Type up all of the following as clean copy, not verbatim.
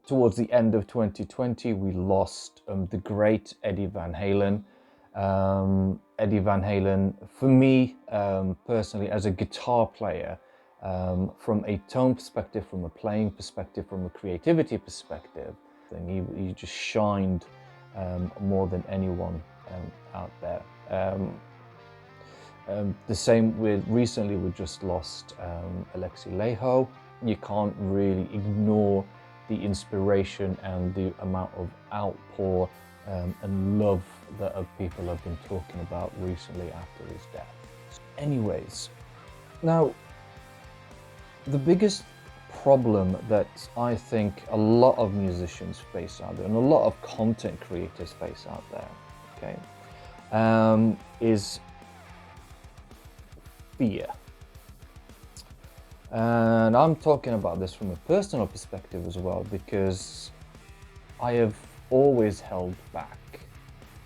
towards the end of 2020, we lost the great Eddie Van Halen. Eddie Van Halen, for me personally, as a guitar player, from a tone perspective, from a playing perspective, from a creativity perspective, he just shined more than anyone out there. The same with recently, we just lost Alexi Laiho. You can't really ignore the inspiration and the amount of outpour and love that people have been talking about recently after his death. Anyways, now the biggest problem that I think a lot of musicians face out there and a lot of content creators face out there, okay, is fear. And I'm talking about this from a personal perspective as well, because I have always held back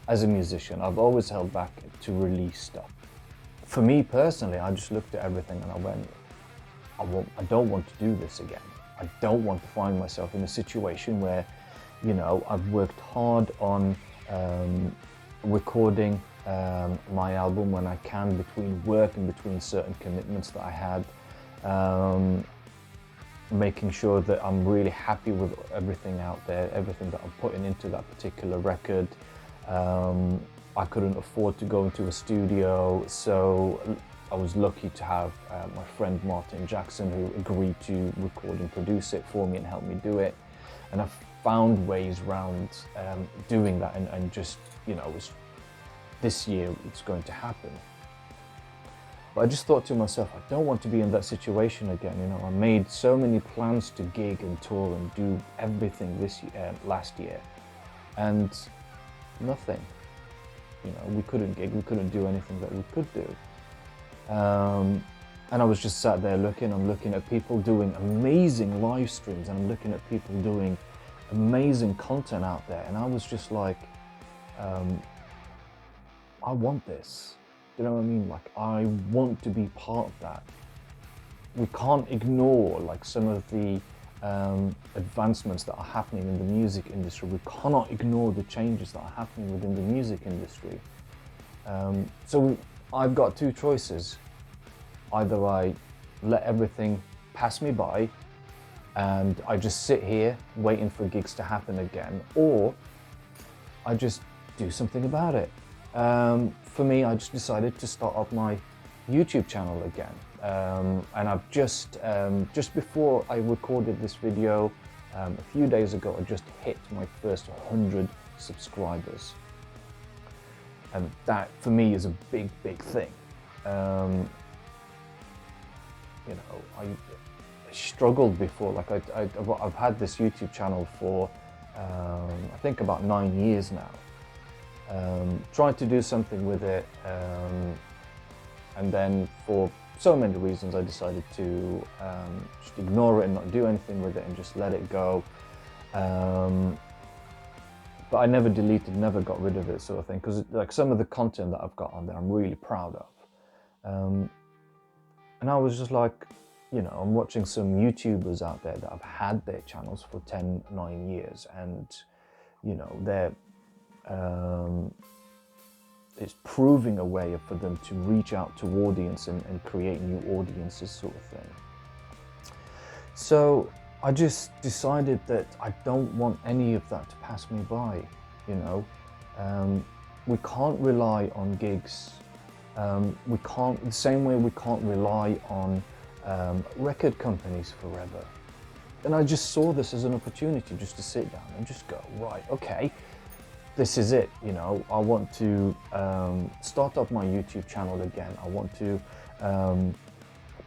as a musician. I've always held back to release stuff. For me personally, I just looked at everything and I went, I don't want to do this again. I don't want to find myself in a situation where, you know, I've worked hard on recording my album when I can, between work and between certain commitments that I had, making sure that I'm really happy with everything out there, everything that I'm putting into that particular record. I couldn't afford to go into a studio, so I was lucky to have my friend Martin Jackson, who agreed to record and produce it for me and help me do it. And I found ways around doing that, and just, you know, this year it's going to happen. But I just thought to myself, I don't want to be in that situation again. You know, I made so many plans to gig and tour and do everything this year, last year, and nothing. You know, we couldn't gig, we couldn't do anything that we could do. And I was just sat there I'm looking at people doing amazing live streams, and I'm looking at people doing amazing content out there, and I was just like, I want this. You know what I mean? Like, I want to be part of that. We can't ignore like some of the advancements that are happening in the music industry. We cannot ignore the changes that are happening within the music industry. So I've got two choices. Either I let everything pass me by and I just sit here waiting for gigs to happen again, or I just do something about it. For me, I just decided to start up my YouTube channel again. And I've just before I recorded this video, a few days ago, I just hit my first 100 subscribers. And that, for me, is a big, big thing. You know, I struggled before. Like, I've had this YouTube channel for, I think about 9 years now. Tried to do something with it, and then for so many reasons I decided to just ignore it and not do anything with it and just let it go. But I never deleted, never got rid of it, sort of thing, because like some of the content that I've got on there I'm really proud of. And I was just like, you know, I'm watching some YouTubers out there that have had their channels for 9 years, and you know, they're it's proving a way for them to reach out to audience and create new audiences, sort of thing. So I just decided that I don't want any of that to pass me by, you know. We can't rely on gigs. We can't, the same way we can't rely on record companies forever. And I just saw this as an opportunity just to sit down and just go, right, okay, this is it, you know. I want to start up my YouTube channel again. I want to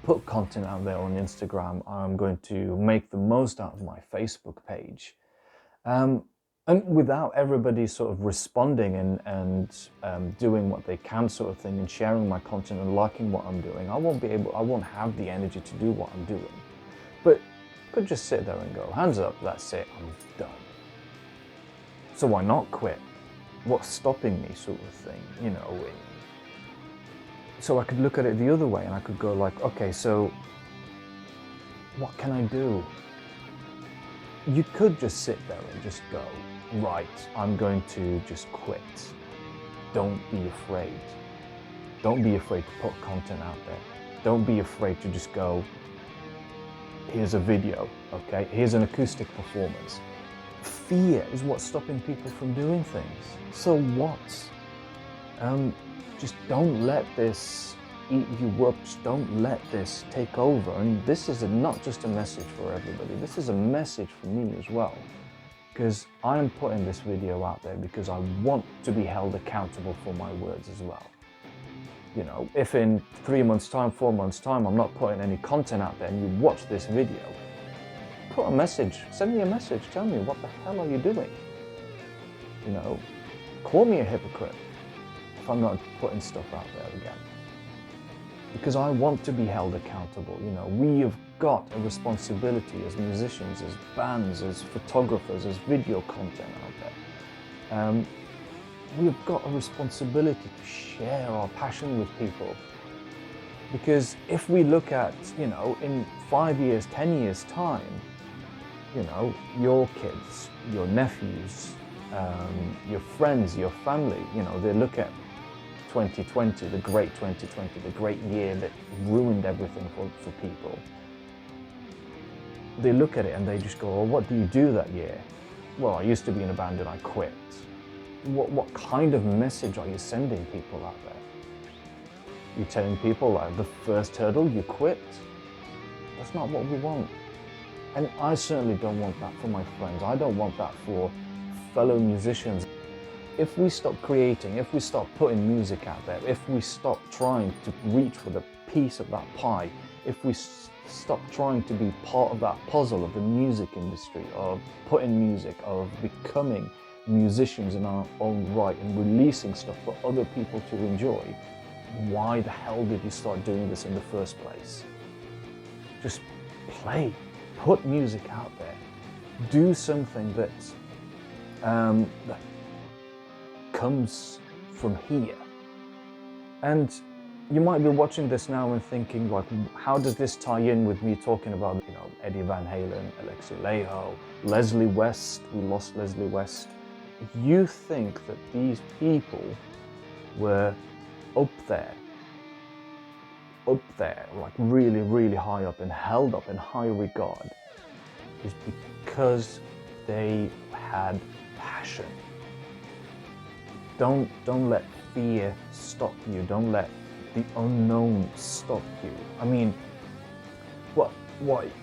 put content out there on Instagram. I'm going to make the most out of my Facebook page. And without everybody sort of responding and doing what they can, sort of thing, and sharing my content and liking what I'm doing, I won't have the energy to do what I'm doing. But I could just sit there and go, hands up, that's it, I'm done. So why not quit? What's stopping me, sort of thing, you know? So I could look at it the other way and I could go like, okay, so what can I do? You could just sit there and just go, right, I'm going to just quit. Don't be afraid. Don't be afraid to put content out there. Don't be afraid to just go, here's a video, okay? Here's an acoustic performance. Fear is what's stopping people from doing things. So what? Just don't let this eat you up. Just don't let this take over. And this is not just a message for everybody. This is a message for me as well. Because I'm putting this video out there because I want to be held accountable for my words as well. You know, if in 3 months' time, 4 months' time, I'm not putting any content out there and you watch this video, put a message, send me a message, tell me what the hell are you doing? You know, call me a hypocrite if I'm not putting stuff out there again. Because I want to be held accountable. You know, we have got a responsibility as musicians, as bands, as photographers, as video content out there. We've got a responsibility to share our passion with people. Because if we look at, you know, in 5 years, 10 years time, you know, your kids, your nephews, your friends, your family, you know, they look at 2020, the great 2020, the great year that ruined everything for people. They look at it and they just go, well, what do you do that year? Well, I used to be in a band and I quit. What kind of message are you sending people out there? You're telling people like the first hurdle, you quit? That's not what we want. And I certainly don't want that for my friends. I don't want that for fellow musicians. If we stop creating, if we stop putting music out there, if we stop trying to reach for the piece of that pie, if we stop trying to be part of that puzzle of the music industry, of putting music, of becoming musicians in our own right and releasing stuff for other people to enjoy, why the hell did you start doing this in the first place? Just play, put music out there, do something that comes from here. And you might be watching this now and thinking, like, how does this tie in with me talking about, you know, Eddie Van Halen, Alexi Laiho, Leslie West? We lost Leslie West. You think that these people were up there, like really, really high up and held up in high regard, is because they had passion. Don't let fear stop you. Don't let the unknown stop you. I mean, what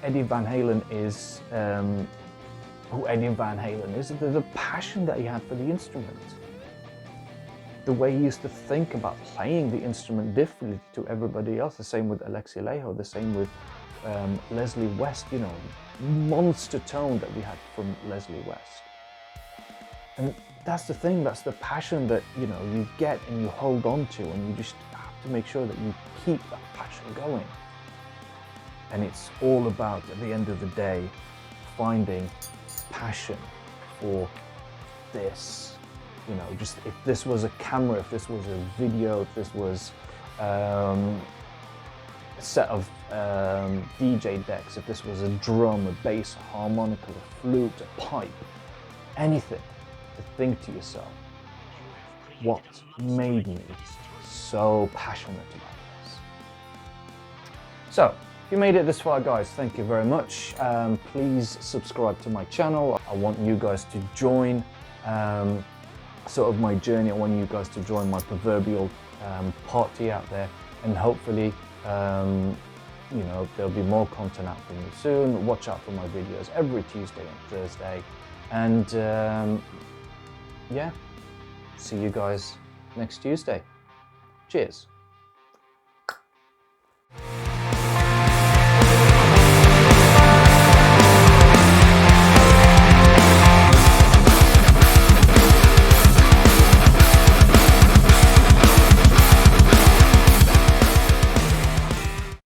Eddie Van Halen is, who Eddie Van Halen is, the passion that he had for the instrument. The way he used to think about playing the instrument differently to everybody else. The same with Alexi Laiho, the same with Leslie West, you know, monster tone that we had from Leslie West. And that's the thing, that's the passion that, you know, you get and you hold on to, and you just have to make sure that you keep that passion going. And it's all about, at the end of the day, finding passion for this. You know, just if this was a camera, if this was a video, if this was a set of DJ decks, if this was a drum, a bass, a harmonica, a flute, a pipe, anything, to think to yourself, what made me so passionate about this? So, if you made it this far, guys, thank you very much. Please subscribe to my channel. I want you guys to join sort of my journey. I want you guys to join my proverbial party out there, and hopefully you know, there'll be more content out from me soon. Watch out for my videos every Tuesday and Thursday, and yeah, see you guys next Tuesday. Cheers.